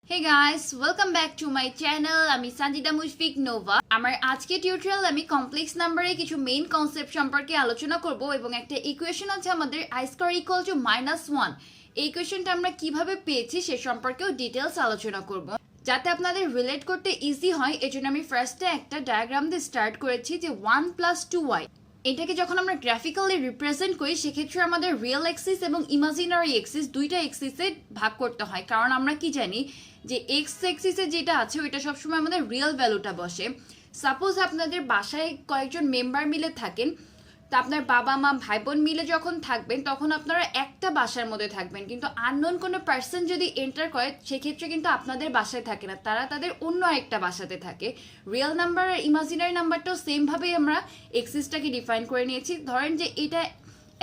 Hey guys, welcome back to my channel. আমি Sunjida Nova. আমার আজকে টিউটোরিয়াল আমি কমপ্লেক্স নাম্বারে কিছু মেইন কনসেপ্ট সম্পর্কে আলোচনা করব এবং একটা ইকুয়েশন আছে আমাদের i স্কয়ার ইকুয়াল টু -1। এই ইকুয়েশনটা আমরা কিভাবে পেয়েছি সে সম্পর্কেও ডিটেইলস আলোচনা করব। যাতে আপনাদের রিলেট করতে ইজি হয় এজন্য আমি ফার্স্টে একটা ডায়াগ্রাম দিয়ে স্টার্ট করেছি যে 1 + 2y। এটাকে যখন আমরা গ্রাফিক্যালি রিপ্রেজেন্ট করি সেক্ষেত্রে আমাদের রিয়েল এক্সিস এবং ইমাজিনারি এক্সিস দুইটা এক্সিসে ভাগ করতে হয়, কারণ আমরা কি জানি যে এক্স এক্সিসে যেটা আছে ওইটা সবসময় আমাদের রিয়েল ভ্যালুটা বসে। সাপোজ আপনাদের বাসায় কয়েকজন মেম্বার মিলে থাকেন, তা আপনার বাবা মা ভাই বোন মিলে যখন থাকবেন তখন আপনারা একটা বাসার মধ্যে থাকবেন, কিন্তু আননোন কোনো পার্সন যদি এন্টার করে সেক্ষেত্রে কিন্তু আপনাদের বাসায় থাকে না, তারা তাদের অন্য একটা বাসাতে থাকে। রিয়েল নাম্বার আর ইমাজিনারি নাম্বারটাও সেমভাবেই আমরা এক্সিসটাকে ডিফাইন করে নিয়েছি। ধরেন যে এটা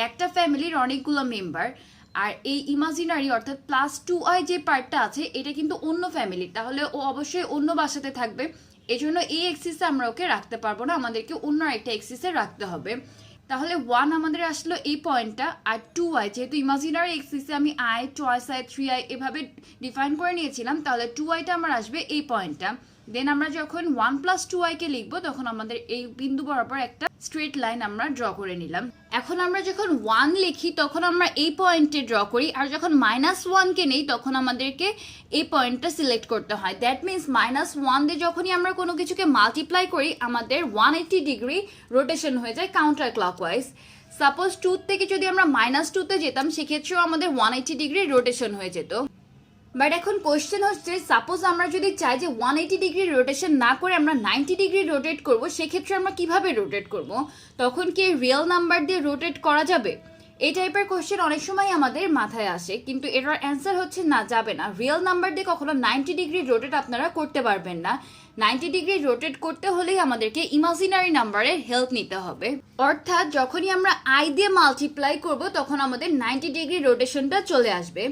একটা ফ্যামিলির অনেকগুলো মেম্বার, আর এই ইমাজিনারি অর্থাৎ +2y যে পার্টটা আছে এটা কিন্তু অন্য ফ্যামিলি, তাহলে ও অবশ্যই অন্য বাসাতে থাকবে। এজন্য এই এক্সিসে আমরা ওকে রাখতে পারবো না, আমাদেরকে অন্য একটা এক্সিসে রাখতে হবে। তাহলে 1 আমাদের আসলো এই পয়েন্টটা, আর 2y যেহেতু ইমাজিনারি এক্সিসে আমি i, 2i, 3i এভাবে ডিফাইন করে নিয়েছিলাম, তাহলে 2yটা আমার আসবে এই পয়েন্টটা। দেন আমরা যখন 1 + 2y কে লিখবো তখন আমাদের এই বিন্দু বরাবর একটা স্ট্রেট লাইন আমরা ড্র করে নিলাম। এখন আমরা যখন 1 লিখি তখন আমরা এই পয়েন্টে ড্র করি, আর যখন -1 কে নেই তখন আমাদেরকে এই পয়েন্টটা সিলেক্ট করতে হয়। দ্যাট মিনস -1 দিয়ে যখনই আমরা কোনো কিছুকে মাল্টিপ্লাই করি আমাদের 180 ডিগ্রি রোটেশন হয়ে যায় কাউন্টার ক্লকওয়াইজ। সাপোজ 2 থেকে যদি আমরা -2 যেতাম সেক্ষেত্রেও আমাদের 180 ডিগ্রি রোটেশন হয়ে যেত। বাট এখন কোয়েশ্চেন হচ্ছে, সাপোজ আমরা যদি চাই যে 180 ডিগ্রি রোটেশন না করে আমরা 90 ডিগ্রি রোটেট করব, সেক্ষেত্রে আমরা কিভাবে রোটেট করব? তখন কি রিয়েল নাম্বার দিয়ে রোটেট করা যাবে? এই টাইপের কোয়েশ্চেন অনেক সময় আমাদের মাথায় আসে, কিন্তু এটার অ্যান্সার হচ্ছে না, যাবে না। রিয়েল নাম্বার দিয়ে কখনো 90 ডিগ্রি রোটেট আপনারা করতে পারবেন না। 90 ডিগ্রি রোটেট করতে হলেই আমাদেরকে ইমাজিনারি নাম্বারের হেল্প নিতে হবে। অর্থাৎ যখনই আমরা i দিয়ে মাল্টিপ্লাই করব তখন আমাদের 90 ডিগ্রি রোটেশনটা চলে আসবে।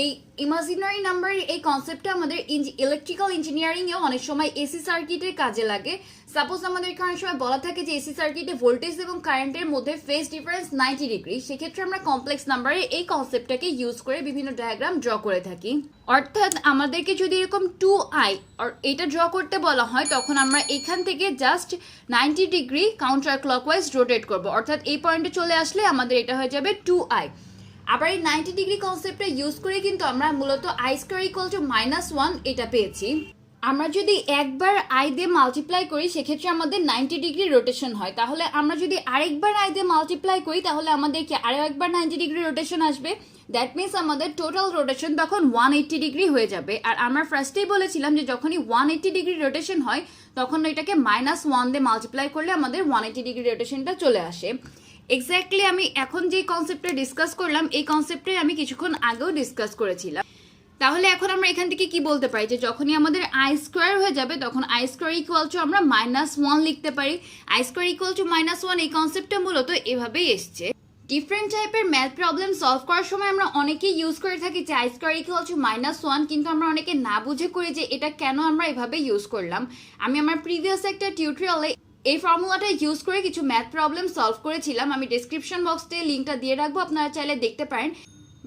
এই ইমাজিনারি নাম্বারের এই কনসেপ্টটা আমাদের ইলেকট্রিক্যাল ইঞ্জিনিয়ারিংয়েও অনেক সময় এসি সার্কিটের কাজে লাগে। সাপোজ আমাদের অনেক সময় বলা থাকে যে এসি সার্কিটে ভোল্টেজ এবং কারেন্টের মধ্যে ফেজ ডিফারেন্স 90 ডিগ্রি, সেক্ষেত্রে আমরা কমপ্লেক্স নাম্বারের এই কনসেপ্টটাকে ইউজ করে বিভিন্ন ডায়াগ্রাম ড্র করে থাকি। অর্থাৎ আমাদেরকে যদি এরকম 2i এটা ড্র করতে বলা হয় তখন আমরা এখান থেকে just 90 degree counter clockwise rotate করব, অর্থাৎ এই পয়েন্টে চলে আসলে আমাদের এটা হয়ে যাবে 2i। আবার এই 90 ডিগ্রি কনসেপ্টটা ইউজ করে কিন্তু আমরা মূলত i স্কয়ার ইকুয়াল টু -1 এটা পেয়েছি। আমরা যদি একবার i দিয়ে মাল্টিপ্লাই করি সেক্ষেত্রে আমাদের 90 ডিগ্রি রোটেশন হয়, তাহলে আমরা যদি আরেকবার i দিয়ে মাল্টিপ্লাই করি তাহলে আমাদের কি আরও একবার 90 ডিগ্রি রোটেশন আসবে। দ্যাট মিনস আমাদের টোটাল রোটেশন তখন 180 ডিগ্রি হয়ে যাবে। আর আমরা ফার্স্টেই বলেছিলাম যে যখনই 180 ডিগ্রি রোটেশন হয় তখন এটাকে -1 দিয়ে মাল্টিপ্লাই করলে আমাদের 180 ডিগ্রি রোটেশনটা চলে আসে। এক্স্যাক্টলি আমি এখন যে কনসেপ্টটা ডিসকাস করলাম এই কনসেপ্টে আমি কিছুক্ষণ আগেও ডিসকাস করেছিলাম। তাহলে এখন আমরা এখান থেকে কি বলতে পারি যে যখনই আমাদের i স্কয়ার হয়ে যাবে তখন i স্কয়ার ইকুয়াল টু আমরা -1 লিখতে পারি। i স্কয়ার ইকুয়াল টু -1 এই কনসেপ্টটা মূলত এভাবেই এসছে। ডিফারেন্ট টাইপের ম্যাথ প্রবলেম সলভ করার সময় আমরা অনেকেই ইউজ করে থাকি যে i স্কয়ার ইকুয়াল টু -1, কিন্তু আমরা অনেকে না বুঝে করি যে এটা কেন আমরা এভাবে ইউজ করলাম। আমি আমার প্রিভিয়াস একটা টিউটোরিয়ালে এই ফর্মুলাটা ইউজ করে কিছু ম্যাথ প্রবলেম সলভ করেছিলাম, আমি ডেসক্রিপশন বক্সে লিঙ্কটা দিয়ে রাখবো, আপনারা চাইলে দেখতে পারেন।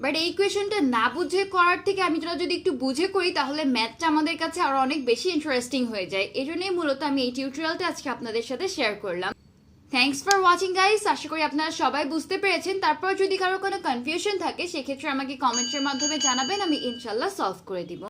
বাট এই ইকুয়েশনটা না বুঝে করার থেকে আমি যদি একটু বুঝে করি তাহলে ম্যাথটা আমাদের কাছে আরো অনেক বেশি ইন্টারেস্টিং হয়ে যায়। এই জন্যই মূলত আমি এই টিউটোরিয়ালটা আজকে আপনাদের সাথে শেয়ার করলাম। থ্যাংকস ফর ওয়াচিং গাইস, আশা করি আপনারা সবাই বুঝতে পেরেছেন। তারপর যদি কারো কোনো কনফিউশন থাকে সেক্ষেত্রে আমাকে কমেন্টের মাধ্যমে জানাবেন, আমি ইনশাল্লাহ সলভ করে দিব।